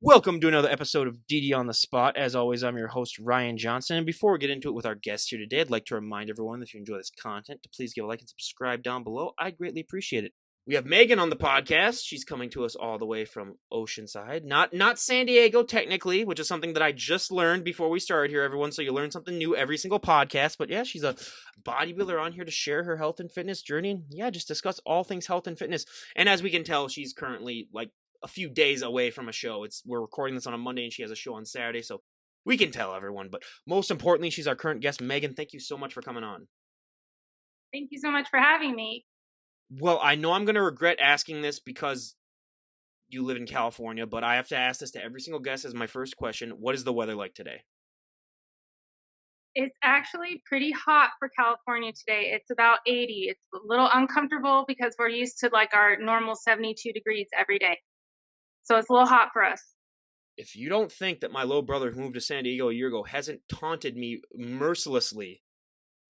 Welcome to another episode of DD on the Spot. As always, I'm your host, Ryan Johnson. And before we get into it with our guest here today, I'd like to remind everyone that if you enjoy this content, to please give a like and subscribe down below. I'd greatly appreciate it. We have Megan on the podcast. She's coming to us all the way from Oceanside. Not San Diego, technically, which is something that I just learned before we started here, everyone. So you learn something new every single podcast. But yeah, she's a bodybuilder on here to share her health and fitness journey. And yeah, just discuss all things health and fitness. And as we can tell, she's currently a few days away from a show. We're recording this on a Monday and she has a show on Saturday, so we can tell everyone. But most importantly, she's our current guest. Megan, thank you so much for coming on. Thank you so much for having me. Well, I know I'm going to regret asking this because you live in California, but I have to ask this to every single guest as my first question. What is the weather like today? It's actually pretty hot for California today. It's about 80. It's a little uncomfortable because we're used to like our normal 72 degrees every day. So it's a little hot for us. If you don't think that my little brother who moved to San Diego a year ago hasn't taunted me mercilessly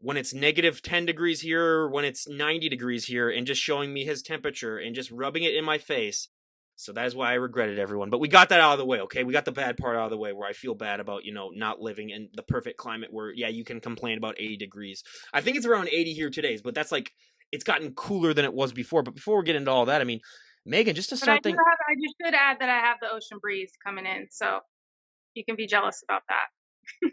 when it's negative 10 degrees here, when it's 90 degrees here, and just showing me his temperature and just rubbing it in my face. So that is why I regretted everyone. But we got that out of the way, okay? We got the bad part out of the way where I feel bad about, not living in the perfect climate where, yeah, you can complain about 80 degrees. I think it's around 80 here today, but that's it's gotten cooler than it was before. But before we get into all that, I mean, Megan, just to start I just should add that I have the ocean breeze coming in. So you can be jealous about that.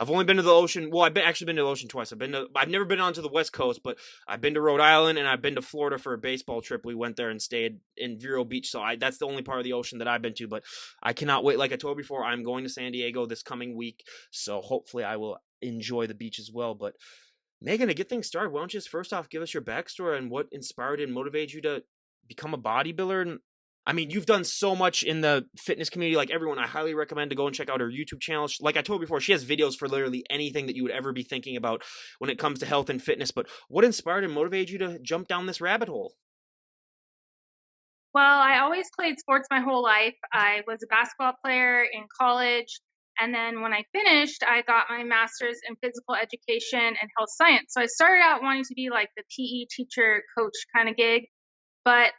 I've only been to the ocean. Well, actually been to the ocean twice. I've never been onto the West Coast, but I've been to Rhode Island and I've been to Florida for a baseball trip. We went there and stayed in Vero Beach. So that's the only part of the ocean that I've been to, but I cannot wait. Like I told before, I'm going to San Diego this coming week. So hopefully I will enjoy the beach as well. But Megan, to get things started, why don't you just first off give us your backstory and what inspired and motivated you to become a bodybuilder? And I mean, you've done so much in the fitness community. Like everyone, I highly recommend to go and check out her YouTube channel. Like I told before, she has videos for literally anything that you would ever be thinking about when it comes to health and fitness. But what inspired and motivated you to jump down this rabbit hole? Well, I always played sports my whole life. I was a basketball player in college. And then when I finished, I got my master's in physical education and health science. So I started out wanting to be like the PE teacher coach kind of gig. But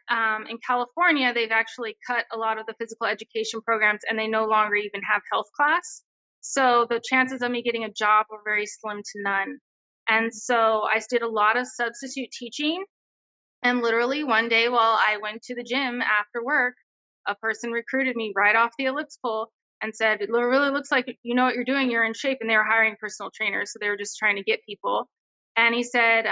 in California, they've actually cut a lot of the physical education programs and they no longer even have health class. So the chances of me getting a job were very slim to none. And so I did a lot of substitute teaching. And literally one day while I went to the gym after work, a person recruited me right off the ellipse pole and said, it really looks like you know what you're doing. You're in shape. And they were hiring personal trainers. So they were just trying to get people. And he said,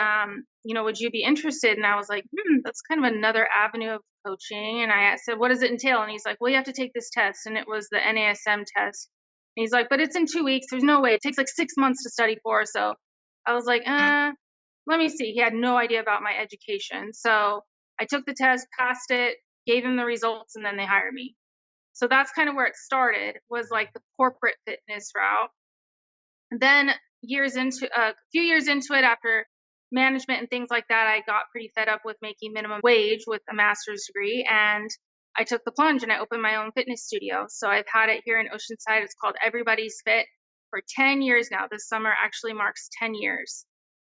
would you be interested? And I was like, that's kind of another avenue of coaching. And I said, what does it entail? And he's like, well, you have to take this test. And it was the NASM test. And he's like, but it's in 2 weeks. There's no way. It takes like 6 months to study for. So I was like, let me see. He had no idea about my education. So I took the test, passed it, gave him the results, and then they hired me. So that's kind of where it started, was like the corporate fitness route. And then a few years into it, after management and things like that, I got pretty fed up with making minimum wage with a master's degree. And I took the plunge and I opened my own fitness studio. So I've had it here in Oceanside. It's called Everybody's Fit for 10 years now. This summer actually marks 10 years.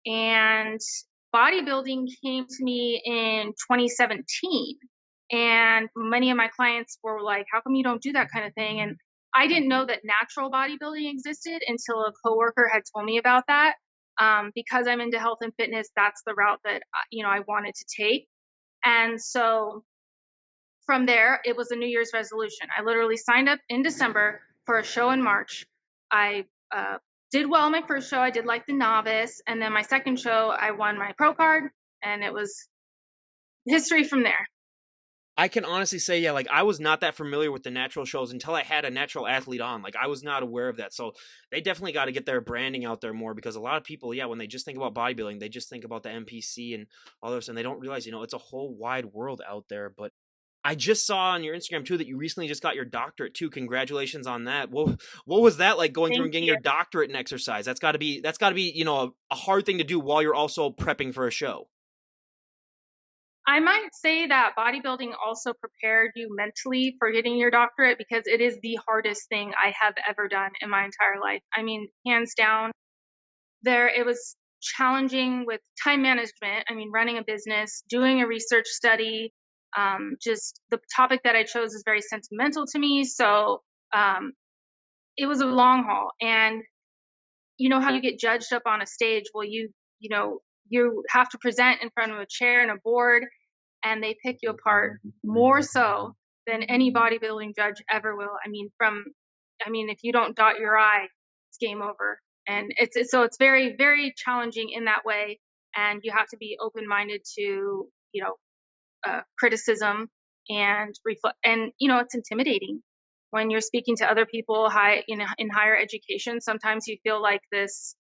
And bodybuilding came to me in 2017. And many of my clients were like, how come you don't do that kind of thing? And I didn't know that natural bodybuilding existed until a coworker had told me about that. Because I'm into health and fitness, that's the route that, I wanted to take. And so from there, it was a New Year's resolution. I literally signed up in December for a show in March. I did well my first show. I did like the novice. And then my second show, I won my pro card. And it was history from there. I can honestly say, yeah, I was not that familiar with the natural shows until I had a natural athlete on. I was not aware of that. So they definitely got to get their branding out there more because a lot of people, yeah, when they just think about bodybuilding, they just think about the NPC and all this, and they don't realize, it's a whole wide world out there. But I just saw on your Instagram too that you recently just got your doctorate too. Congratulations on that. What was that like going through and getting your doctorate in exercise? That's got to be, a hard thing to do while you're also prepping for a show. I might say that bodybuilding also prepared you mentally for getting your doctorate because it is the hardest thing I have ever done in my entire life. I mean, hands down, it was challenging with time management. I mean, running a business, doing a research study, Just the topic that I chose is very sentimental to me. So um, it was a long haul. And you know how you get judged up on a stage? Well, you know, you have to present in front of a chair and a board, and they pick you apart more so than any bodybuilding judge ever will. I mean, if you don't dot your I, it's game over. And so it's very, very challenging in that way. And you have to be open minded to, criticism and reflect. And, it's intimidating when you're speaking to other people in higher education. Sometimes you feel like this,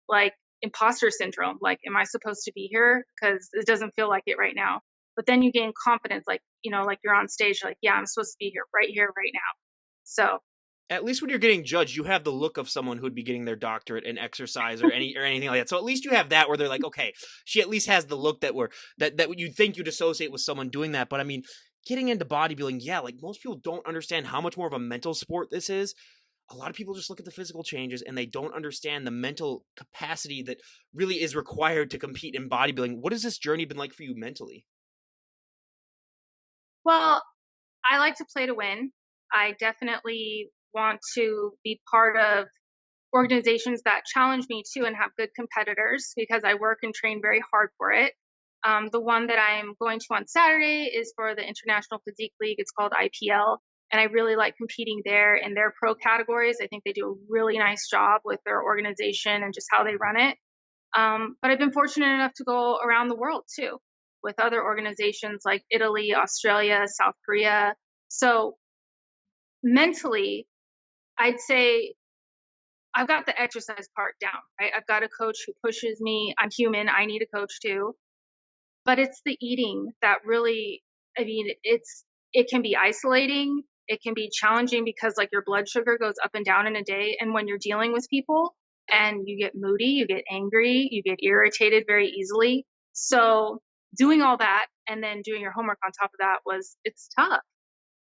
like imposter syndrome. Like, am I supposed to be here? Because it doesn't feel like it right now. But then you gain confidence, like, like you're on stage, like, yeah, I'm supposed to be here, right now. So At least when you're getting judged, you have the look of someone who'd be getting their doctorate in exercise or anything like that. So at least you have that where they're like, okay, she at least has the look that you'd think you'd associate with someone doing that. But I mean, getting into bodybuilding, yeah, like most people don't understand how much more of a mental sport this is. A lot of people just look at the physical changes and they don't understand the mental capacity that really is required to compete in bodybuilding. What has this journey been like for you mentally? well, I like to play to win. I definitely want to be part of organizations that challenge me too and have good competitors because I work and train very hard for it. The one that I'm going to on Saturday is for the International Physique League. It's called IPL. And I really like competing there in their pro categories. I think they do a really nice job with their organization and just how they run it. But I've been fortunate enough to go around the world too with other organizations like Italy, Australia, South Korea. So mentally, I'd say I've got the exercise part down, right? I've got a coach who pushes me. I'm human. I need a coach too. But it's the eating that really, I mean, it can be isolating. It can be challenging because like your blood sugar goes up and down in a day. And when you're dealing with people and you get moody, you get angry, you get irritated very easily. So doing all that and then doing your homework on top of that it's tough.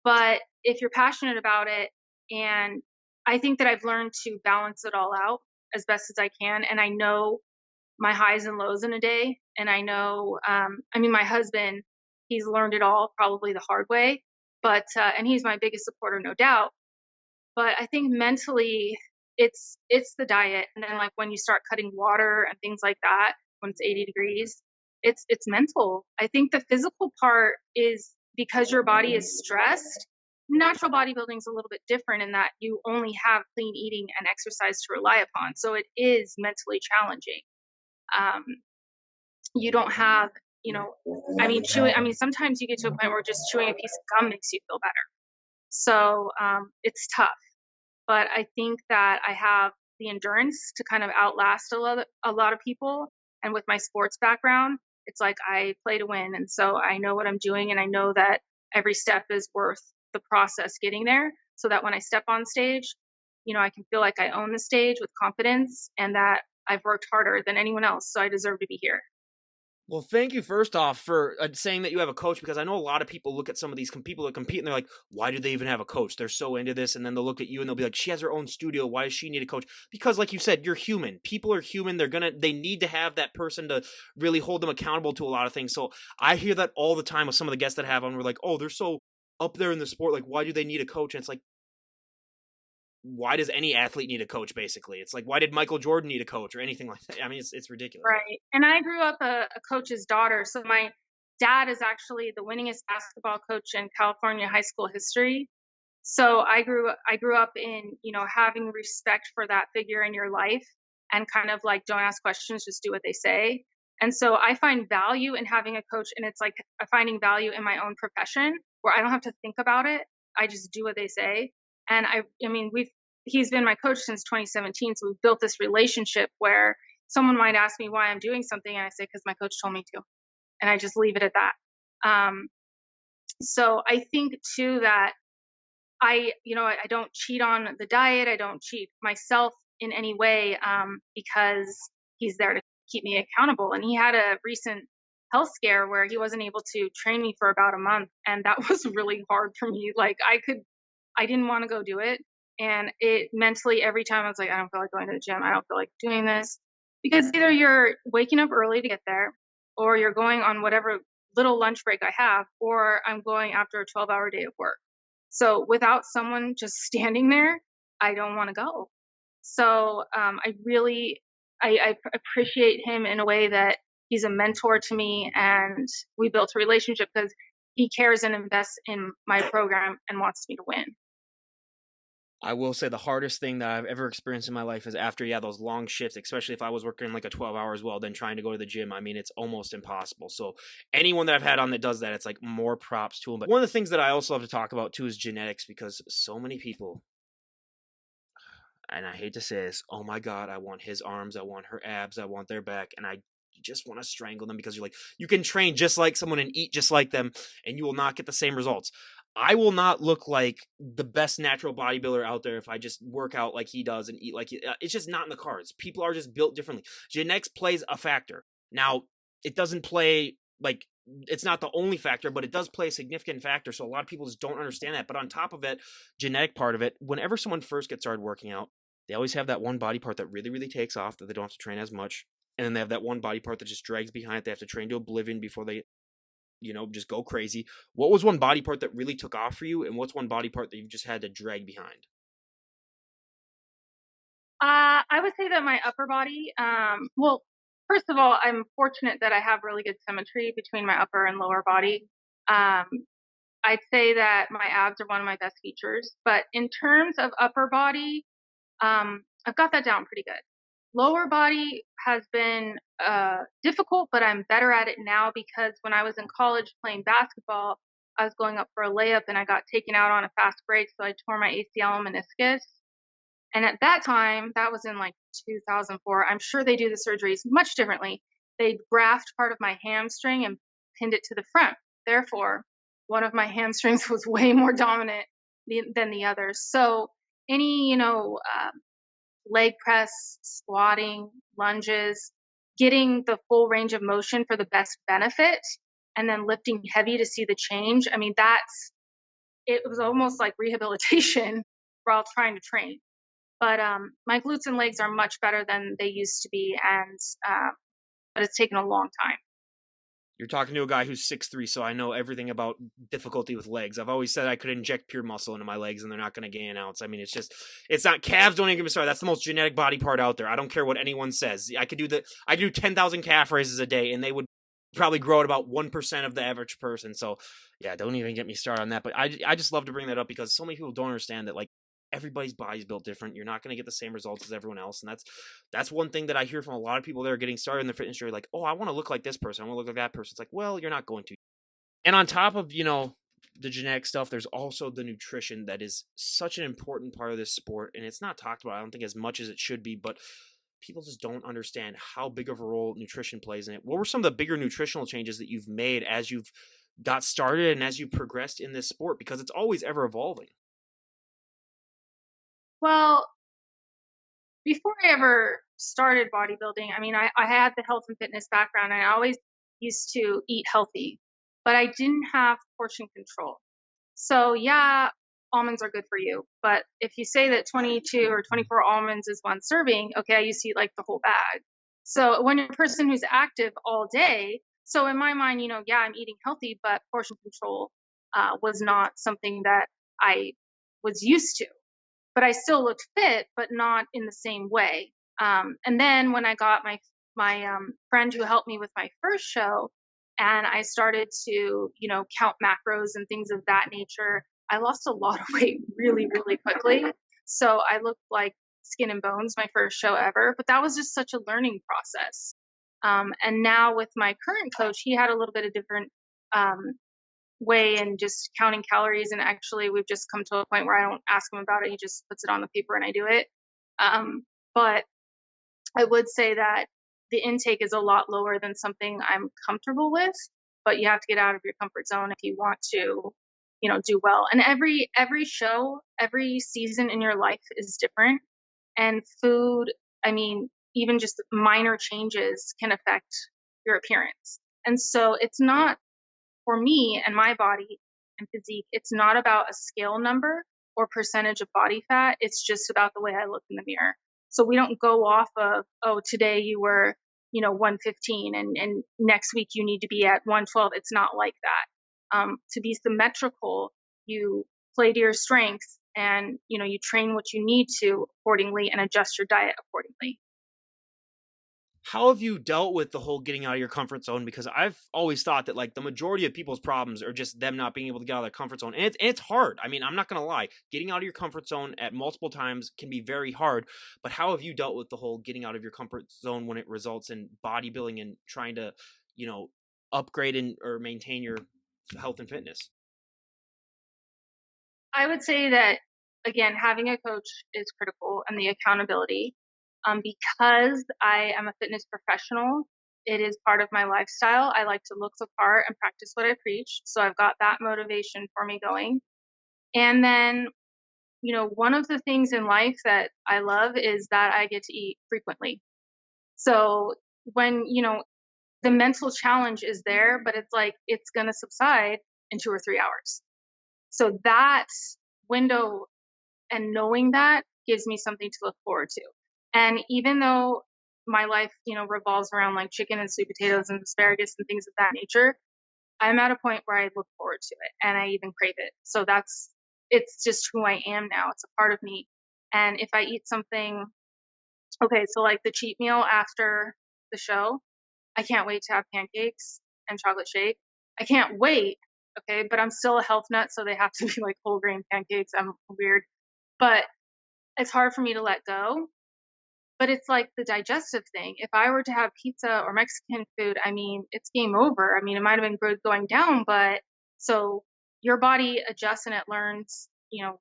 But if you're passionate about it, and I think that I've learned to balance it all out as best as I can. And I know my highs and lows in a day. And I know, my husband, he's learned it all probably the hard way, and he's my biggest supporter, no doubt. But I think mentally, it's the diet. And then like when you start cutting water and things like that, when it's 80 degrees, it's mental. I think the physical part is because your body is stressed. Natural bodybuilding is a little bit different in that you only have clean eating and exercise to rely upon. So it is mentally challenging. Um, you don't have, chewing. Sometimes you get to a point where just chewing a piece of gum makes you feel better. So it's tough. But I think that I have the endurance to kind of outlast a lot of people. And with my sports background, it's like I play to win. And so I know what I'm doing. And I know that every step is worth the process getting there so that when I step on stage, I can feel like I own the stage with confidence and that I've worked harder than anyone else. So I deserve to be here. Well, thank you first off for saying that you have a coach, because I know a lot of people look at some of these people that compete and they're like, why do they even have a coach? They're so into this. And then they'll look at you and they'll be like, she has her own studio. Why does she need a coach? Because like you said, you're human. People are human. They need to have that person to really hold them accountable to a lot of things. So I hear that all the time with some of the guests that I have on. We're like, oh, they're so up there in the sport. Like, why do they need a coach? And it's like, why does any athlete need a coach? Basically, it's like, why did Michael Jordan need a coach or anything like that? I mean, it's ridiculous. Right. And I grew up a coach's daughter. So my dad is actually the winningest basketball coach in California high school history. So I grew up in, having respect for that figure in your life and kind of like, don't ask questions, just do what they say. And so I find value in having a coach, and it's like finding value in my own profession where I don't have to think about it. I just do what they say. And he's been my coach since 2017. So we've built this relationship where someone might ask me why I'm doing something. And I say, because my coach told me to, and I just leave it at that. So I think too that I don't cheat on the diet. I don't cheat myself in any way, because he's there to keep me accountable. And he had a recent health scare where he wasn't able to train me for about a month. And that was really hard for me. Like I didn't want to go do it. And it mentally, every time I was like, I don't feel like going to the gym. I don't feel like doing this, because either you're waking up early to get there or you're going on whatever little lunch break I have, or I'm going after a 12-hour day of work. So without someone just standing there, I don't want to go. So I really I appreciate him in a way that he's a mentor to me, and we built a relationship because he cares and invests in my program and wants me to win. I will say the hardest thing that I've ever experienced in my life is after, yeah, those long shifts, especially if I was working like a 12 hour as well, then trying to go to the gym. I mean, it's almost impossible. So anyone that I've had on that does that, it's like more props to them. But one of the things that I also love to talk about too is genetics, because so many people, and I hate to say this, oh my God, I want his arms, I want her abs, I want their back, and I just want to strangle them because you're like, you can train just like someone and eat just like them, and you will not get the same results. I will not look like the best natural bodybuilder out there if I just work out like he does and eat like he. It's just not in the cards. People are just built differently. Genetics plays a factor. Now, it doesn't play like it's not the only factor, but it does play a significant factor. So a lot of people just don't understand that. But on top of it, genetic part of it, whenever someone first gets started working out, they always have that one body part that really, really takes off that they don't have to train as much. And then they have that one body part that just drags behind it. They have to train to oblivion before they, just go crazy. What was one body part that really took off for you? And what's one body part that you've just had to drag behind? I would say that my upper body, well, first of all, I'm fortunate that I have really good symmetry between my upper and lower body. Um, I'd say that my abs are one of my best features, but in terms of upper body, I've got that down pretty good. Lower body has been difficult, but I'm better at it now because when I was in college playing basketball, I was going up for a layup and I got taken out on a fast break, so I tore my ACL and meniscus. And at that time, that was in like 2004. I'm sure they do the surgeries much differently. They graft part of my hamstring and pinned it to the front. Therefore, one of my hamstrings was way more dominant than the others. So any, leg press, squatting, lunges, getting the full range of motion for the best benefit, and then lifting heavy to see the change. I mean, it was almost like rehabilitation while trying to train. But my glutes and legs are much better than they used to be, and but it's taken a long time. You're talking to a guy who's 6'3", so I know everything about difficulty with legs. I've always said I could inject pure muscle into my legs and they're not going to gain ounce. I mean, it's not calves. Don't even get me started. That's the most genetic body part out there. I don't care what anyone says. I could do 10,000 calf raises a day and they would probably grow at about 1% of the average person. So yeah, don't even get me started on that. But I just love to bring that up because so many people don't understand that, like, everybody's body's built different. You're not going to get the same results as everyone else. And that's one thing that I hear from a lot of people that are getting started in the fitness industry. Like, oh, I want to look like this person. I want to look like that person. It's like, well, you're not going to. And on top of, the genetic stuff, there's also the nutrition that is such an important part of this sport. And it's not talked about, I don't think, as much as it should be, but people just don't understand how big of a role nutrition plays in it. What were some of the bigger nutritional changes that you've made as you've got started and as you progressed in this sport? Because it's always ever evolving. Well, before I ever started bodybuilding, I mean, I had the health and fitness background. And I always used to eat healthy, but I didn't have portion control. So yeah, almonds are good for you. But if you say that 22 or 24 almonds is one serving, okay, I used to eat like the whole bag. So when you're a person who's active all day, so in my mind, yeah, I'm eating healthy, but portion control was not something that I was used to. But I still looked fit, but not in the same way. And then when I got my friend who helped me with my first show, and I started to count macros and things of that nature, I lost a lot of weight really, really quickly. So I looked like skin and bones my first show ever, but that was just such a learning process. And now with my current coach, he had a little bit of different um, way and just counting calories. And actually, we've just come to a point where I don't ask him about it. He just puts it on the paper and I do it. But I would say that the intake is a lot lower than something I'm comfortable with, but you have to get out of your comfort zone if you want to, do well. And every show, every season in your life is different. And food, I mean, even just minor changes can affect your appearance. And so it's not, for me and my body and physique, it's not about a scale number or percentage of body fat. It's just about the way I look in the mirror. So we don't go off of, oh, today you were, 115, and next week you need to be at 112. It's not like that. To be symmetrical, you play to your strengths, and you train what you need to accordingly and adjust your diet accordingly. How have you dealt with the whole getting out of your comfort zone? Because I've always thought that like the majority of people's problems are just them not being able to get out of their comfort zone. And it's hard. I mean, I'm not gonna lie. Getting out of your comfort zone at multiple times can be very hard. But how have you dealt with the whole getting out of your comfort zone when it results in bodybuilding and trying to, you know, upgrade and or maintain your health and fitness? I would say that, again, having a coach is critical, and the accountability. Because I am a fitness professional, it is part of my lifestyle. I like to look the part and practice what I preach. So I've got that motivation for me going. And then, one of the things in life that I love is that I get to eat frequently. So when, the mental challenge is there, but it's like it's going to subside in 2 or 3 hours. So that window and knowing that gives me something to look forward to. And even though my life, revolves around like chicken and sweet potatoes and asparagus and things of that nature, I'm at a point where I look forward to it and I even crave it. So it's just who I am now. It's a part of me. And if I eat something, okay, so like the cheat meal after the show, I can't wait to have pancakes and chocolate shake. I can't wait. Okay. But I'm still a health nut. So they have to be like whole grain pancakes. I'm weird, but it's hard for me to let go. But it's like the digestive thing. If I were to have pizza or Mexican food, I mean, it's game over. I mean, it might have been good going down, but so your body adjusts and it learns,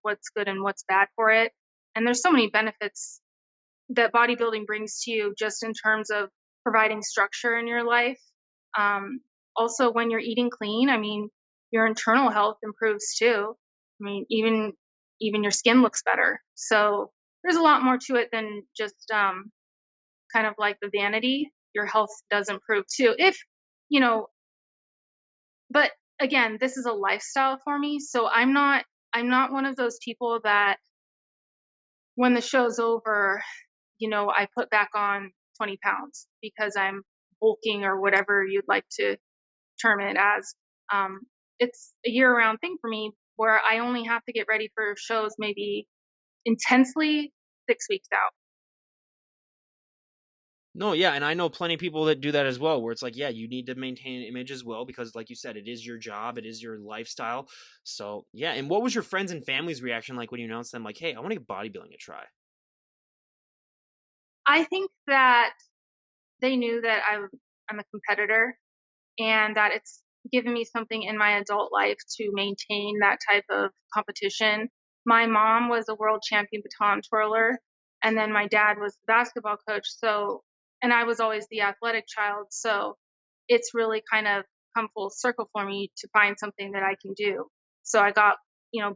what's good and what's bad for it. And there's so many benefits that bodybuilding brings to you just in terms of providing structure in your life. Um, Also, when you're eating clean, I mean, your internal health improves too. I mean, even your skin looks better. So there's a lot more to it than just kind of like the vanity. Your health does improve too. If you know, but again, this is a lifestyle for me. So I'm not one of those people that when the show's over, I put back on 20 pounds because I'm bulking or whatever you'd like to term it as. Um, it's a year round thing for me where I only have to get ready for shows maybe intensely 6 weeks out. No, yeah, and I know plenty of people that do that as well, where it's like, yeah, you need to maintain an image as well because, like you said, it is your job, it is your lifestyle. So, yeah. And what was your friends and family's reaction like when you announced them, like, hey, I want to give bodybuilding a try? I think that they knew that I'm a competitor and that it's given me something in my adult life to maintain that type of competition. My mom was a world champion baton twirler, and then my dad was the basketball coach. So, and I was always the athletic child. So it's really kind of come full circle for me to find something that I can do. So I got,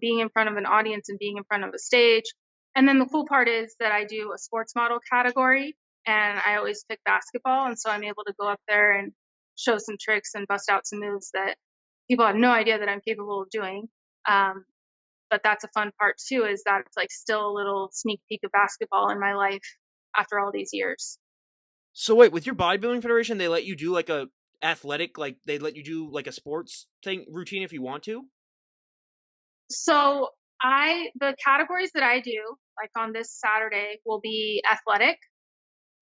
being in front of an audience and being in front of a stage. And then the cool part is that I do a sports model category and I always pick basketball. And so I'm able to go up there and show some tricks and bust out some moves that people have no idea that I'm capable of doing. Um, but that's a fun part too, is that it's like still a little sneak peek of basketball in my life after all these years. So, wait, with your bodybuilding federation, they let you do like a athletic, like they let you do like a sports thing routine if you want to? So the categories that I do, like on this Saturday, will be athletic,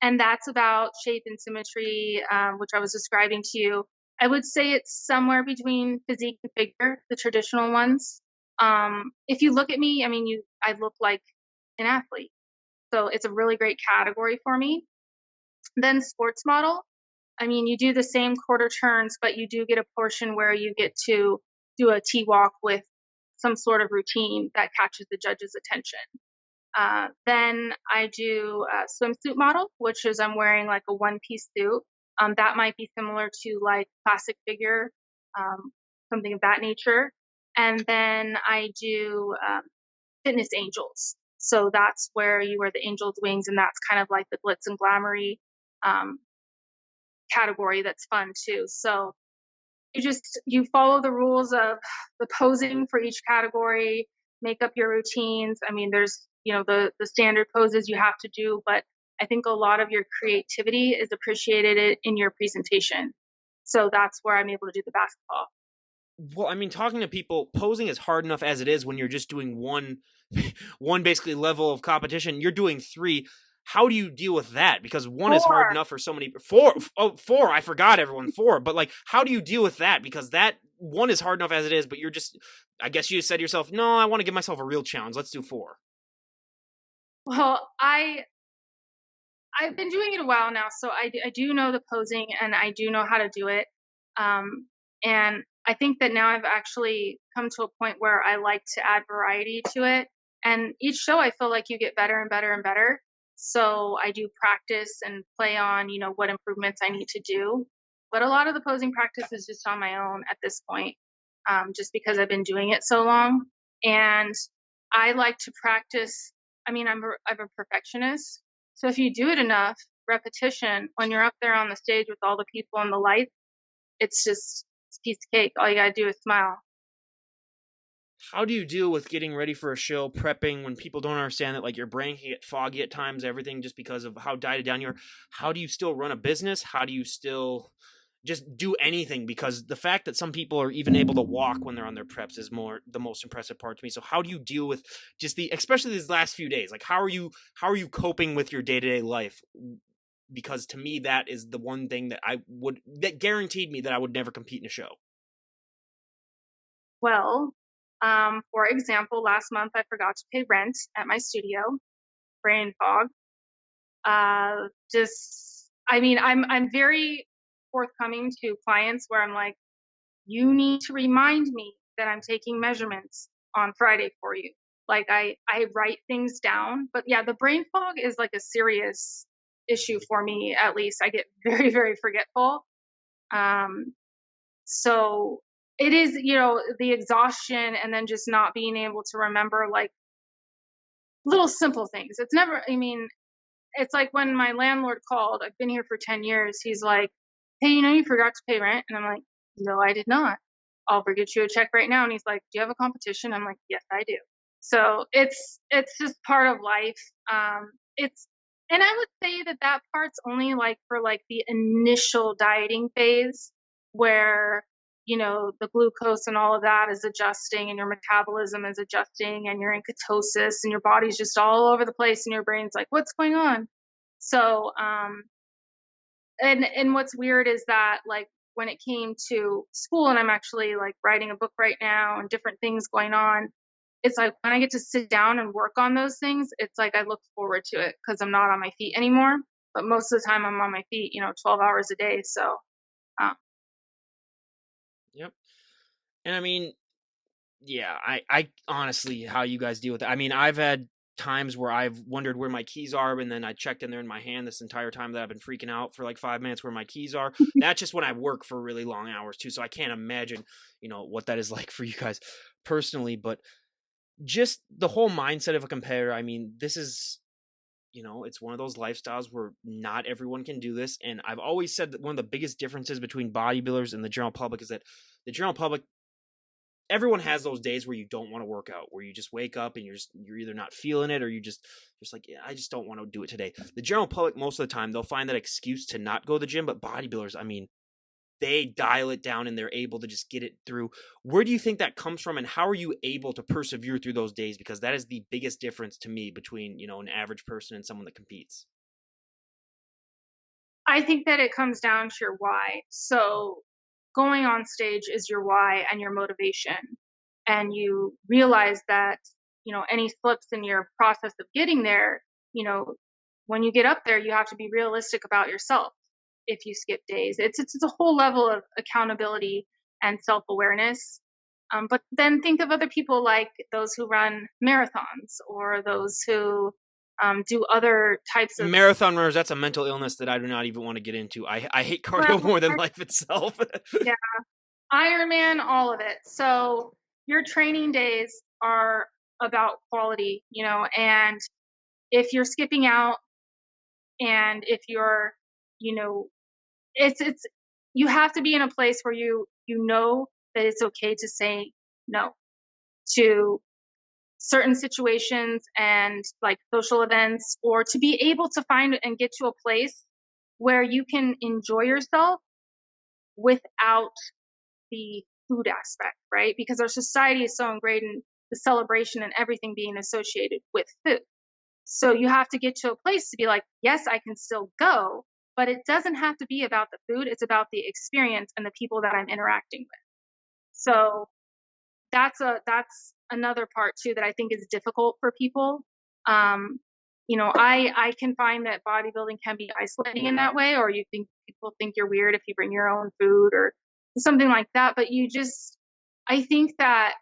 and that's about shape and symmetry, which I was describing to you. I would say it's somewhere between physique and figure, the traditional ones. If you look at me, I mean, I look like an athlete, so it's a really great category for me. Then sports model, I mean, you do the same quarter turns, but you do get a portion where you get to do a T walk with some sort of routine that catches the judge's attention. Then I do a swimsuit model, which is I'm wearing like a one piece suit. That might be similar to like classic figure, something of that nature. And then I do fitness angels. So that's where you wear the angel's wings, and that's kind of like the glitz and glamoury um, category that's fun too. So you follow the rules of the posing for each category, make up your routines. I mean, there's the standard poses you have to do, but I think a lot of your creativity is appreciated in your presentation. So that's where I'm able to do the basketball. Well, I mean, talking to people, posing is hard enough as it is when you're just doing one, one basically level of competition. You're doing three. How do you deal with that? Because one is hard Or, enough for so many. Four, oh, four. I forgot everyone. Four. But like, how do you deal with that? Because that one is hard enough as it is. But you're just, I guess you just said to yourself, no, I want to give myself a real challenge. Let's do four. well, I've been doing it a while now, so I do know the posing and I do know how to do it. And I think that now I've actually come to a point where I like to add variety to it. And each show I feel like you get better and better and better. So I do practice and play on, what improvements I need to do. But a lot of the posing practice is just on my own at this point, just because I've been doing it so long. And I like to practice. I mean, I'm a perfectionist. So if you do it enough, repetition, when you're up there on the stage with all the people and the lights, it's a piece of cake. All you gotta do is smile. How do you deal with getting ready for a show, prepping when people don't understand that like your brain can get foggy at times, everything just because of how dieted down you are? How do you still run a business? How do you still just do anything? Because the fact that some people are even able to walk when they're on their preps is more the most impressive part to me. So how do you deal with just especially these last few days? Like how are you coping with your day-to-day life? Because to me that is the one thing that guaranteed me that I would never compete in a show. Well, for example, last month I forgot to pay rent at my studio, brain fog. I mean, I'm very forthcoming to clients where I'm like, you need to remind me that I'm taking measurements on Friday for you. Like I write things down, but yeah, the brain fog is like a serious issue for me. At least I get very, very forgetful. Um, so it is, the exhaustion and then just not being able to remember like little simple things. It's never, I mean, it's like when my landlord called, I've been here for 10 years. He's like, hey, you forgot to pay rent. And I'm like, no, I did not. I'll get you a check right now. And he's like, do you have a competition? I'm like, yes, I do. So it's just part of life. And I would say that part's only like for like the initial dieting phase where, the glucose and all of that is adjusting and your metabolism is adjusting and you're in ketosis and your body's just all over the place and your brain's like, what's going on? So, and what's weird is that like when it came to school, and I'm actually like writing a book right now and different things going on, it's like when I get to sit down and work on those things, it's like I look forward to it because I'm not on my feet anymore. But most of the time I'm on my feet, 12 hours a day. So, um, Yep. And I mean, yeah, I honestly, how you guys deal with it. I mean, I've had times where I've wondered where my keys are, and then I checked and they're in my hand this entire time that I've been freaking out for like 5 minutes where my keys are. That's just when I work for really long hours too. So I can't imagine, what that is like for you guys personally, but just the whole mindset of a competitor. I mean, this is, it's one of those lifestyles where not everyone can do this. And I've always said that one of the biggest differences between bodybuilders and the general public is that the general public, everyone has those days where you don't want to work out, where you just wake up and you're either not feeling it or you just like, yeah, I just don't want to do it today. The general public, most of the time, they'll find that excuse to not go to the gym, but bodybuilders, I mean, they dial it down and they're able to just get it through. Where do you think that comes from, and how are you able to persevere through those days? Because that is the biggest difference to me between, an average person and someone that competes. I think that it comes down to your why. So going on stage is your why and your motivation. And you realize that, any slips in your process of getting there, when you get up there, you have to be realistic about yourself if you skip days. It's a whole level of accountability and self-awareness. But then think of other people like those who run marathons or those who do other types of, Marathon runners, that's a mental illness that I do not even want to get into. I hate cardio well, more than life itself. yeah, Ironman, all of it. So your training days are about quality, and if you're skipping out and if you're, you know, it's you have to be in a place where you know that it's okay to say no to certain situations and like social events, or to be able to find and get to a place where you can enjoy yourself without the food aspect, right? Because our society is so ingrained in the celebration and everything being associated with food. So you have to get to a place to be like, yes, I can still go, but it doesn't have to be about the food. It's about the experience and the people that I'm interacting with. So that's another part too that I think is difficult for people. Um, I can find that bodybuilding can be isolating in that way, or you think people think you're weird if you bring your own food or something like that. But I think that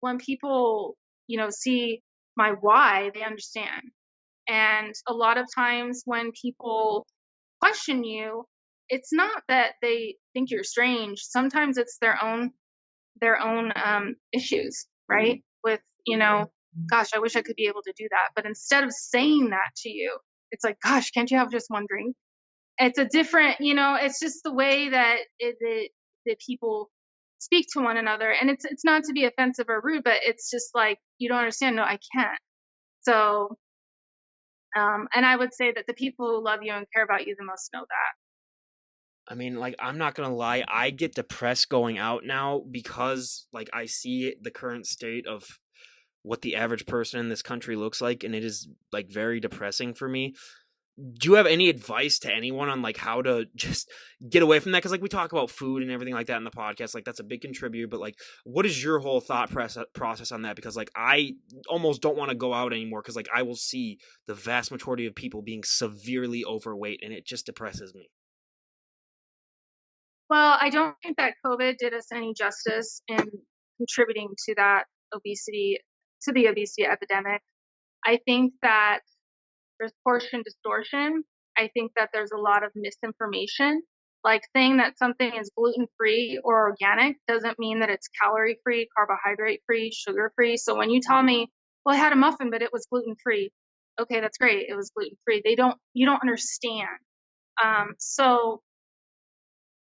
when people, see my why, they understand. And a lot of times when people question you, it's not that they think you're strange. Sometimes it's their own issues, right? With, gosh, I wish I could be able to do that. But instead of saying that to you, it's like, gosh, can't you have just one drink? It's a different, it's just the way that that people speak to one another. And it's not to be offensive or rude, but it's just like, you don't understand. No, I can't. So, and I would say that the people who love you and care about you the most know that. I mean, like, I'm not gonna lie, I get depressed going out now because, like, I see the current state of what the average person in this country looks like, and it is, like, very depressing for me. Do you have any advice to anyone on, like, how to just get away from that? Because, like, we talk about food and everything like that in the podcast, like, that's a big contributor, but, like, what is your whole thought process on that? Because, like, I almost don't want to go out anymore because, like, I will see the vast majority of people being severely overweight, and it just depresses me. Well, I don't think that COVID did us any justice in contributing to that obesity, to the obesity epidemic. I think that there's portion distortion. I think that there's a lot of misinformation. Like saying that something is gluten free or organic doesn't mean that it's calorie free, carbohydrate free, sugar free. So when you tell me, well, I had a muffin, but it was gluten free. Okay, that's great. It was gluten free. You don't understand. So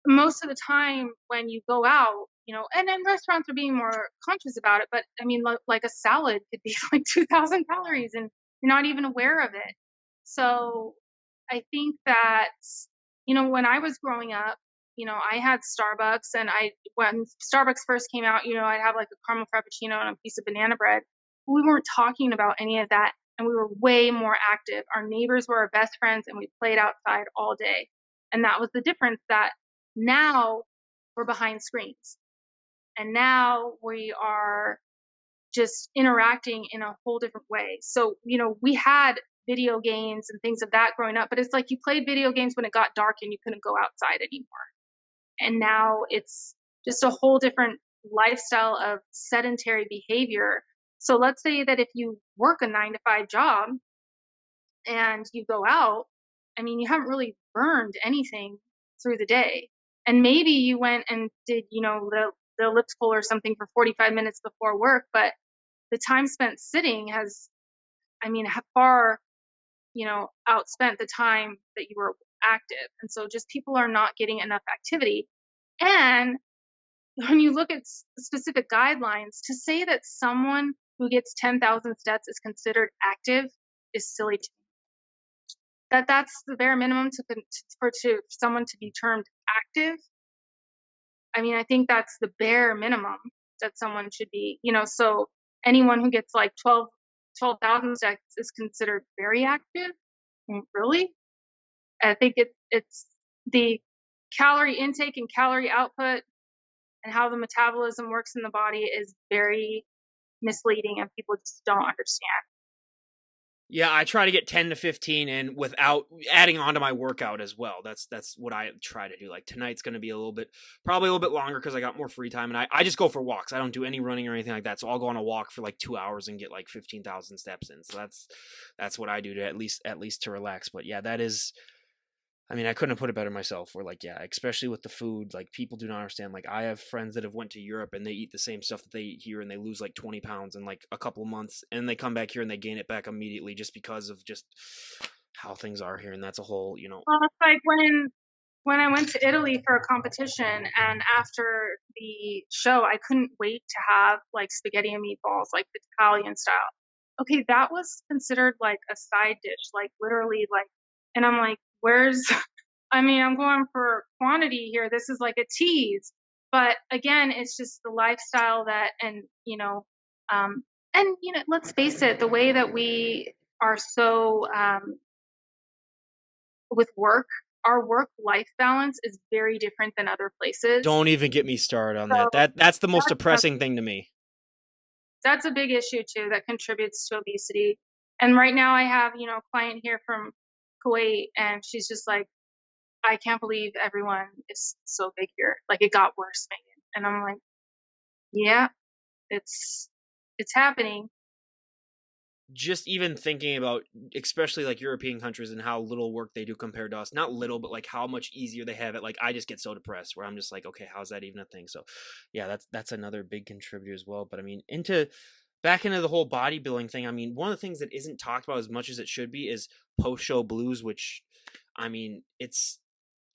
most of the time when you go out, and then restaurants are being more conscious about it, but I mean, like a salad could be like 2,000 calories and you're not even aware of it. So I think that, when I was growing up, I had Starbucks, and when Starbucks first came out, I'd have like a caramel frappuccino and a piece of banana bread. We weren't talking about any of that, and we were way more active. Our neighbors were our best friends, and we played outside all day. And that was the difference, that now we're behind screens, and now we are just interacting in a whole different way. So, we had video games and things of that growing up, but it's like you played video games when it got dark and you couldn't go outside anymore. And now it's just a whole different lifestyle of sedentary behavior. So let's say that if you work a 9 to 5 job and you go out, I mean, you haven't really burned anything through the day. And maybe you went and did, the elliptical or something for 45 minutes before work, but the time spent sitting has, I mean, far, outspent the time that you were active. And so just people are not getting enough activity. And when you look at specific guidelines, to say that someone who gets 10,000 steps is considered active is silly to me. That's the bare minimum for someone to be termed active. I mean, I think that's the bare minimum that someone should be, so anyone who gets like 12,000 steps is considered very active. Really? I think it's the calorie intake and calorie output and how the metabolism works in the body is very misleading, and people just don't understand. Yeah, I try to get 10 to 15 in without adding on to my workout as well. That's what I try to do. Like tonight's going to be probably a little bit longer because I got more free time, and I just go for walks. I don't do any running or anything like that. So I'll go on a walk for like 2 hours and get like 15,000 steps in. So that's what I do to at least to relax. But yeah, that is, I mean, I couldn't have put it better myself. Where like, yeah, especially with the food, like people do not understand. Like I have friends that have went to Europe and they eat the same stuff that they eat here, and they lose like 20 pounds in like a couple of months, and they come back here and they gain it back immediately just because of just how things are here. And that's a whole. Well, it's like when I went to Italy for a competition, and after the show, I couldn't wait to have like spaghetti and meatballs, like the Italian style. Okay, that was considered like a side dish, like literally like, and I'm like, where's, I mean, I'm going for quantity here. This is like a tease. But again, it's just the lifestyle that, and let's face it, the way that we are so with work, our work life balance is very different than other places. Don't even get me started on that. So That's the most that's depressing thing to me. that's a big issue too that contributes to obesity. And right now I have, a client here from Kuwait, and she's just like, I can't believe everyone is so big here. Like it got worse, Megan. And I'm like, yeah, it's happening. Just even thinking about, especially like European countries and how little work they do compared to us, not little, but like how much easier they have it. Like I just get so depressed where I'm just like, okay, how's that even a thing? So yeah, that's another big contributor as well. But I mean, back into the whole bodybuilding thing, I mean, one of the things that isn't talked about as much as it should be is post-show blues, which I mean,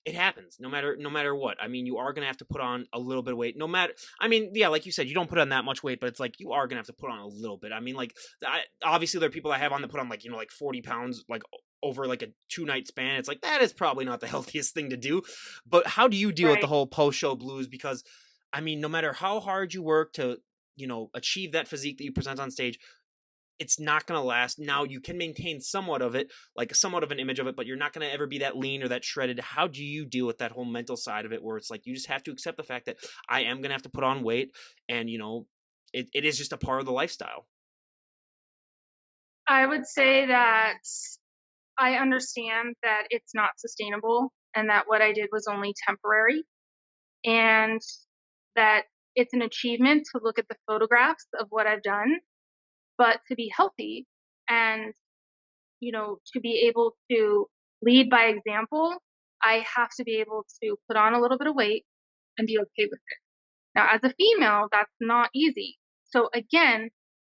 it happens no matter what. I mean, you are going to have to put on a little bit of weight. No matter, I mean, yeah, like you said, you don't put on that much weight, but it's like you are going to have to put on a little bit. I mean, like obviously there are people I have on that put on like, like 40 pounds like over like a 2-night span. It's like that is probably not the healthiest thing to do. But how do you deal with the Right. whole post-show blues? Because I mean, no matter how hard you work to, achieve that physique that you present on stage, it's not going to last. Now you can maintain somewhat of it, like somewhat of an image of it, but you're not going to ever be that lean or that shredded. How do you deal with that whole mental side of it where it's like you just have to accept the fact that I am going to have to put on weight, and it is just a part of the lifestyle. I would say that I understand that it's not sustainable and that what I did was only temporary, and that it's an achievement to look at the photographs of what I've done, but to be healthy and, to be able to lead by example, I have to be able to put on a little bit of weight and be okay with it. Now, as a female, that's not easy. So again,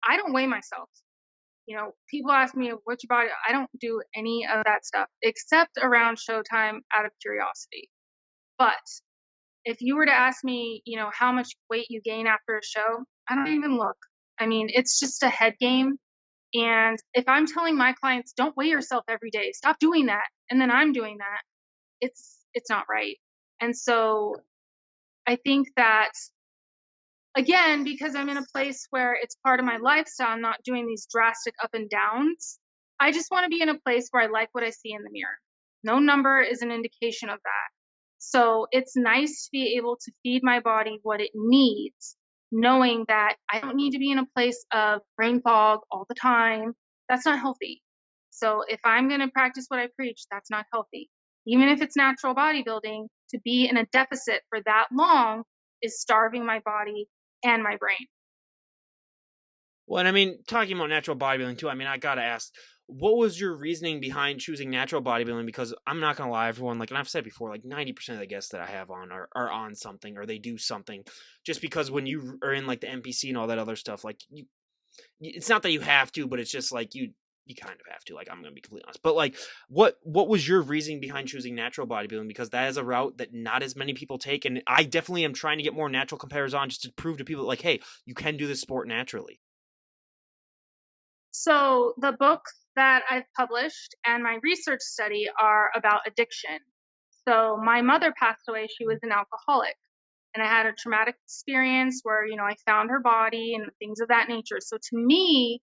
I don't weigh myself. People ask me, what's your body? I don't do any of that stuff except around showtime out of curiosity. But if you were to ask me, how much weight you gain after a show, I don't even look. I mean, it's just a head game. And if I'm telling my clients, don't weigh yourself every day, stop doing that, and then I'm doing that, it's not right. And so I think that again, because I'm in a place where it's part of my lifestyle, I'm not doing these drastic up and downs. I just want to be in a place where I like what I see in the mirror. No number is an indication of that. So it's nice to be able to feed my body what it needs, knowing that I don't need to be in a place of brain fog all the time. That's not healthy. So if I'm going to practice what I preach, that's not healthy. Even if it's natural bodybuilding, to be in a deficit for that long is starving my body and my brain. Well, and I mean, talking about natural bodybuilding too, I mean, I gotta ask, what was your reasoning behind choosing natural bodybuilding? Because I'm not gonna lie, everyone, like, and I've said before, like 90% of the guests that I have on are on something or they do something. Just because when you are in like the NPC and all that other stuff, like it's not that you have to, but it's just like you kind of have to. Like I'm gonna be completely honest, but like, what was your reasoning behind choosing natural bodybuilding? Because that is a route that not as many people take, and I definitely am trying to get more natural compares on just to prove to people like, hey, you can do this sport naturally. So the books that I've published and my research study are about addiction. So my mother passed away. She was an alcoholic, and I had a traumatic experience where, I found her body and things of that nature. So to me,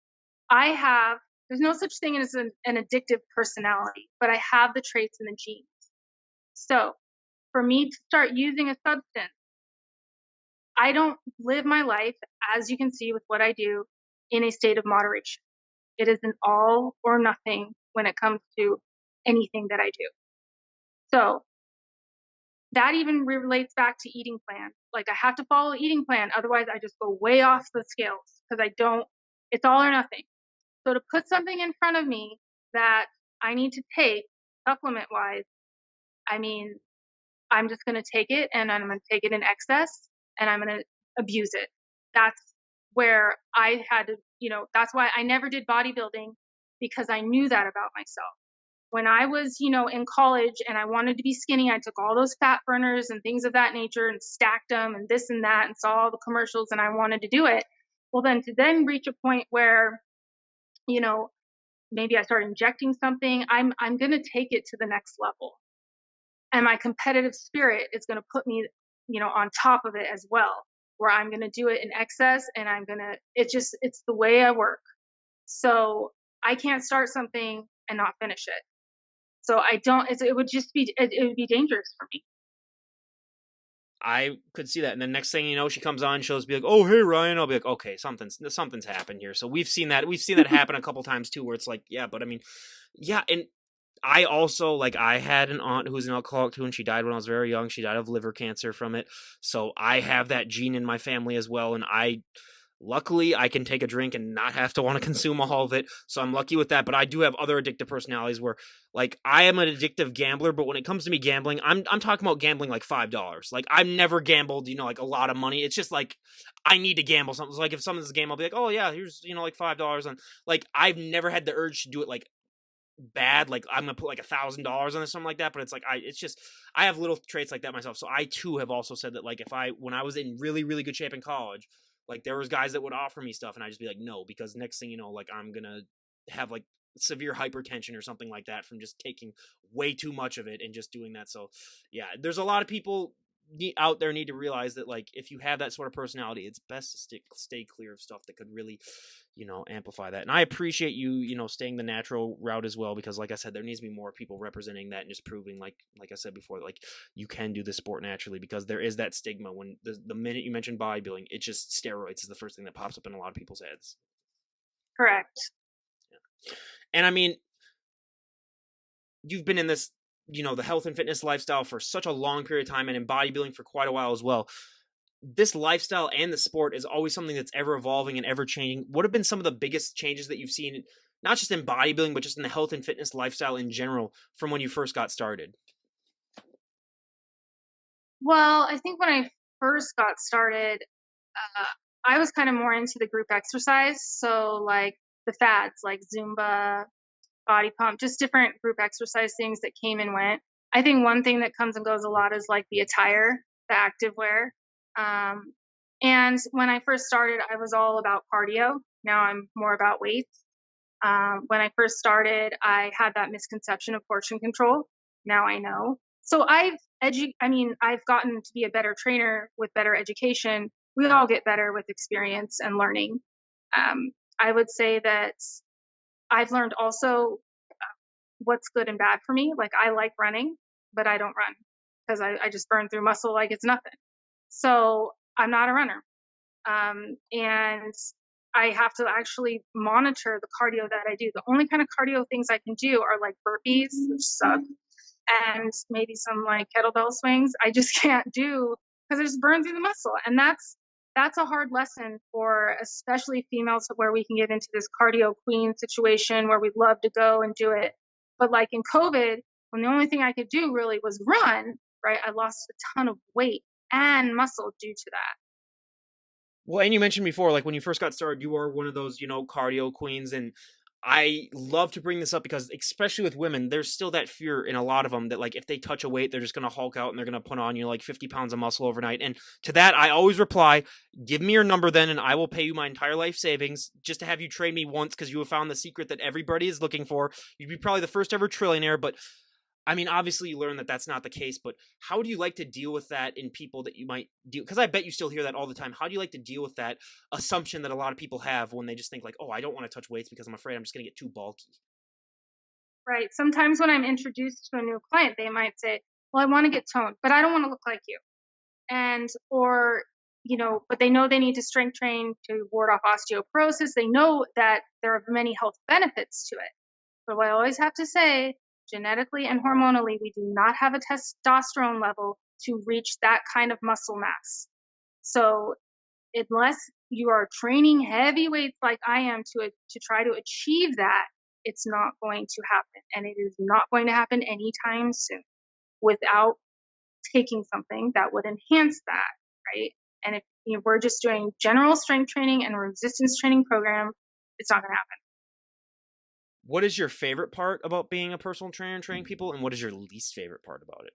there's no such thing as an addictive personality, but I have the traits and the genes. So for me to start using a substance, I don't live my life, as you can see with what I do, in a state of moderation. It is an all or nothing when it comes to anything that I do. So that even relates back to eating plan. Like I have to follow eating plan, otherwise I just go way off the scales because it's all or nothing. So to put something in front of me that I need to take supplement wise, I mean, I'm just going to take it and I'm going to take it in excess and I'm going to abuse it. That's where I had to, that's why I never did bodybuilding because I knew that about myself. When I was, in college and I wanted to be skinny, I took all those fat burners and things of that nature and stacked them and this and that and saw all the commercials and I wanted to do it. Well, then to then reach a point where, you know, maybe I start injecting something, I'm going to take it to the next level. And my competitive spirit is going to put me, on top of it as well, where I'm going to do it in excess and it's the way I work. So I can't start something and not finish it. So it would just be, it would be dangerous for me. I could see that, and the next thing you know, she comes on, she'll be like, "Oh, hey, Ryan." I'll be like, "Okay, something's happened here." So we've seen that happen a couple times too, where it's like, yeah, but I mean, yeah, and I also, like, I had an aunt who was an alcoholic too, and she died when I was very young. She died of liver cancer from it, so I have that gene in my family as well, and luckily, I can take a drink and not have to want to consume all of it. So I'm lucky with that. But I do have other addictive personalities where, like, I am an addictive gambler. But when it comes to me gambling, I'm talking about gambling like $5. Like, I've never gambled, like a lot of money. It's just like I need to gamble something. So, like, if someone's a game, I'll be like, oh yeah, here's like $5. And like, I've never had the urge to do it like bad. Like, I'm gonna put like $1,000 on this, something like that. But it's like I have little traits like that myself. So I too have also said that, like, when I was in really really good shape in college, like, there was guys that would offer me stuff and I'd just be like, no, because next thing you know, like, I'm gonna have like severe hypertension or something like that from just taking way too much of it and just doing that. So yeah, there's a lot of people out there need to realize that, like, if you have that sort of personality, it's best to stay clear of stuff that could really amplify that. And I appreciate you staying the natural route as well, because like I said, there needs to be more people representing that and just proving, like I said before, like, you can do the sport naturally, because there is that stigma when the minute you mention bodybuilding, it's just steroids is the first thing that pops up in a lot of people's heads. Correct. Yeah. And I mean, you've been in this the health and fitness lifestyle for such a long period of time, and in bodybuilding for quite a while as well. This lifestyle and the sport is always something that's ever evolving and ever changing. What have been some of the biggest changes that you've seen, not just in bodybuilding, but just in the health and fitness lifestyle in general from when you first got started? Well, I think when I first got started, I was kind of more into the group exercise. So like the fads like Zumba, body pump, just different group exercise things that came and went. I think one thing that comes and goes a lot is like the attire, the active wear. And when I first started, I was all about cardio. Now I'm more about weights. When I first started, I had that misconception of portion control. Now I know. So I've gotten to be a better trainer with better education. We all get better with experience and learning. I would say that I've learned also what's good and bad for me. Like, I like running, but I don't run because I just burn through muscle like it's nothing. So I'm not a runner. And I have to actually monitor the cardio that I do. The only kind of cardio things I can do are like burpees, which suck, and maybe some like kettlebell swings. I just can't do because I just burn through the muscle. And that's a hard lesson for especially females, where we can get into this cardio queen situation where we'd love to go and do it. But like in COVID, when the only thing I could do really was run, right? I lost a ton of weight and muscle due to that. Well, and you mentioned before, like, when you first got started, you were one of those, cardio queens. And I love to bring this up because, especially with women, there's still that fear in a lot of them that, like, if they touch a weight, they're just going to hulk out and they're going to put on, like 50 pounds of muscle overnight. And to that, I always reply, give me your number then, and I will pay you my entire life savings just to have you train me once, because you have found the secret that everybody is looking for. You'd be probably the first ever trillionaire. But I mean, obviously you learn that that's not the case, but how do you like to deal with that in people that you might deal? Because I bet you still hear that all the time. How do you like to deal with that assumption that a lot of people have when they just think, like, oh, I don't want to touch weights because I'm afraid I'm just going to get too bulky? Right. Sometimes when I'm introduced to a new client, they might say, well, I want to get toned, but I don't want to look like you. But they know they need to strength train to ward off osteoporosis. They know that there are many health benefits to it. But what I always have to say, genetically and hormonally, we do not have a testosterone level to reach that kind of muscle mass. So unless you are training heavy weights like I am to try to achieve that, it's not going to happen. And it is not going to happen anytime soon without taking something that would enhance that, right? And if we're just doing general strength training and resistance training program, it's not going to happen. What is your favorite part about being a personal trainer and training people, and what is your least favorite part about it?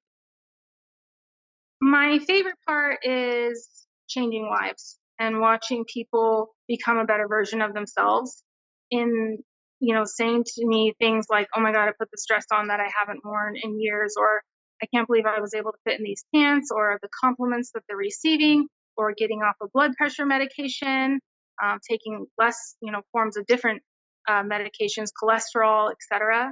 My favorite part is changing lives and watching people become a better version of themselves in, saying to me things like, oh my God, I put this dress on that I haven't worn in years, or I can't believe I was able to fit in these pants, or the compliments that they're receiving, or getting off of blood pressure medication, taking less, forms of different medications, cholesterol, etc.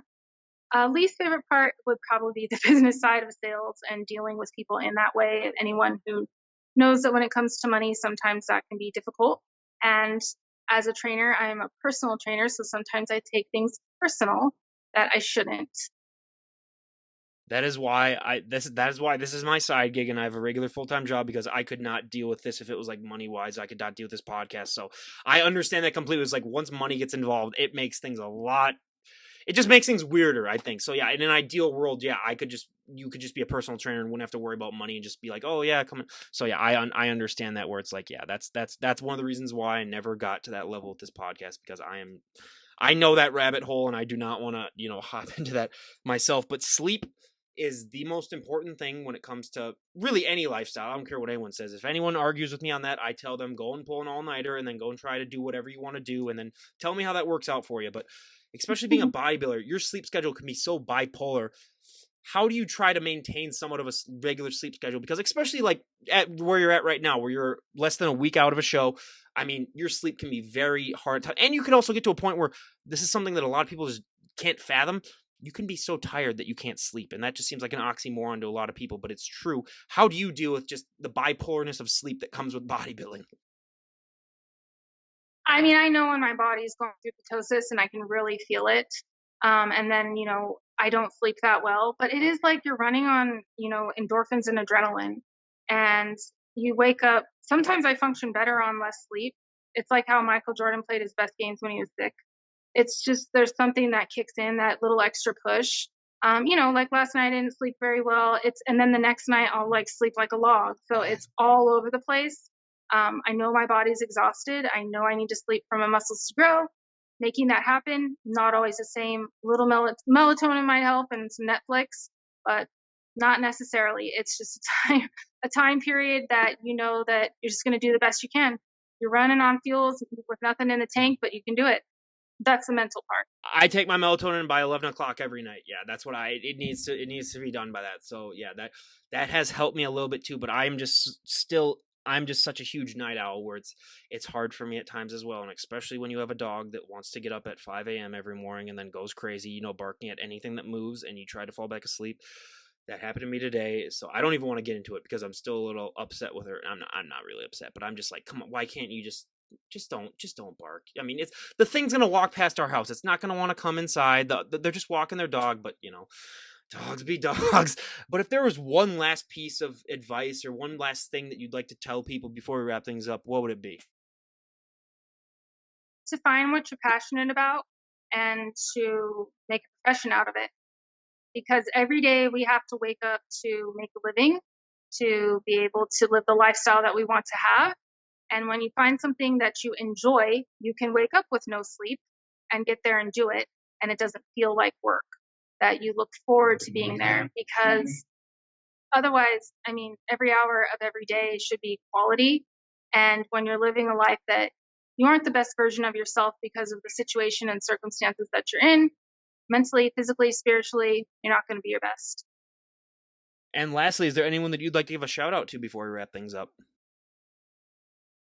Least favorite part would probably be the business side of sales and dealing with people in that way. Anyone who knows that when it comes to money, sometimes that can be difficult. And as a trainer, I'm a personal trainer, so sometimes I take things personal that I shouldn't. That is why this is my side gig, and I have a regular full-time job, because I could not deal with this if it was like money-wise. I could not deal with this podcast. So I understand that completely. It's like once money gets involved, it makes things a lot. It just makes things weirder, I think. So yeah, in an ideal world, yeah, you could just be a personal trainer and wouldn't have to worry about money and just be like, oh yeah, come on. So yeah, I understand that, where it's like, yeah, that's one of the reasons why I never got to that level with this podcast, because I know that rabbit hole, and I do not want to, hop into that myself. But sleep is the most important thing when it comes to really any lifestyle. I don't care what anyone says. If anyone argues with me on that, I tell them, go and pull an all-nighter and then go and try to do whatever you want to do, and then tell me how that works out for you. But especially being a bodybuilder, your sleep schedule can be so bipolar. How do you try to maintain somewhat of a regular sleep schedule? Because especially like at where you're at right now, where you're less than a week out of a show, I mean, your sleep can be very hard. And you can also get to a point where this is something that a lot of people just can't fathom. You can be so tired that you can't sleep. And that just seems like an oxymoron to a lot of people, but it's true. How do you deal with just the bipolarness of sleep that comes with bodybuilding? I mean, I know when my body's going through ketosis and I can really feel it. And then, I don't sleep that well, but it is like you're running on, endorphins and adrenaline. And you wake up. Sometimes I function better on less sleep. It's like how Michael Jordan played his best games when he was sick. It's just there's something that kicks in, that little extra push. Like last night I didn't sleep very well. And then the next night I'll like sleep like a log. So it's all over the place. I know my body's exhausted. I know I need to sleep for my muscles to grow. Making that happen, not always the same. Little melatonin might help and some Netflix, but not necessarily. It's just a time period that you know that you're just going to do the best you can. You're running on fuels with nothing in the tank, but you can do it. That's the mental part. I take my melatonin by 11 o'clock every night. Yeah, that's what it needs to be done by that. So yeah, that has helped me a little bit too, but I'm just such a huge night owl, where it's hard for me at times as well. And especially when you have a dog that wants to get up at 5 a.m. every morning and then goes crazy, barking at anything that moves, and you try to fall back asleep. That happened to me today. So I don't even want to get into it, because I'm still a little upset with her. I'm not really upset, but I'm just like, come on, why can't you just don't bark? I mean, it's the thing's gonna walk past our house. It's not gonna want to come inside. They're just walking their dog, but dogs be dogs. But if there was one last piece of advice or one last thing that you'd like to tell people before we wrap things up, what would it be? To find what you're passionate about and to make a profession out of it. Because every day we have to wake up to make a living, to be able to live the lifestyle that we want to have. And when you find something that you enjoy, you can wake up with no sleep and get there and do it. And it doesn't feel like work, that you look forward to being there. Because otherwise, I mean, every hour of every day should be quality. And when you're living a life that you aren't the best version of yourself because of the situation and circumstances that you're in, mentally, physically, spiritually, you're not going to be your best. And lastly, is there anyone that you'd like to give a shout out to before we wrap things up?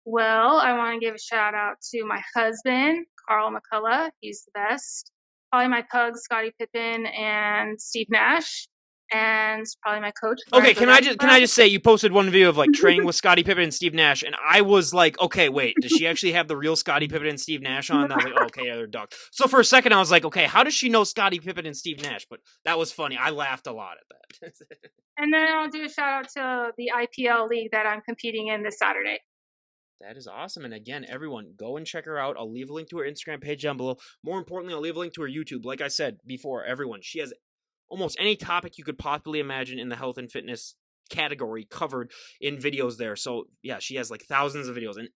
Well, I want to give a shout out to my husband, Carl McCullough. He's the best. Probably my pugs, Scottie Pippen and Steve Nash. And probably my coach. Okay, can I just say, you posted one video of like training with Scottie Pippen and Steve Nash, and I was like, okay, wait, does she actually have the real Scottie Pippen and Steve Nash on? And I was like, oh, okay, yeah, they're dogs. So for a second, I was like, okay, how does she know Scottie Pippen and Steve Nash? But that was funny. I laughed a lot at that. And then I'll do a shout out to the IPL league that I'm competing in this Saturday. That is awesome. And again, everyone, go and check her out. I'll leave a link to her Instagram page down below. More importantly, I'll leave a link to her YouTube. Like I said before, everyone, she has almost any topic you could possibly imagine in the health and fitness category covered in videos there. So yeah, she has like thousands of videos. And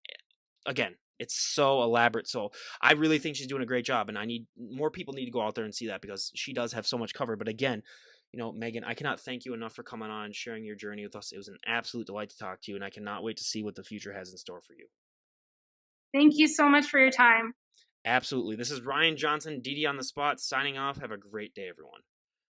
again, It's so elaborate. So I really think she's doing a great job, and I need more people need to go out there and see that because she does have so much cover. But again, Megan, I cannot thank you enough for coming on and sharing your journey with us. It was an absolute delight to talk to you, and I cannot wait to see what the future has in store for you. Thank you so much for your time. Absolutely. This is Ryan Johnson, DD on the Spot, signing off. Have a great day, everyone.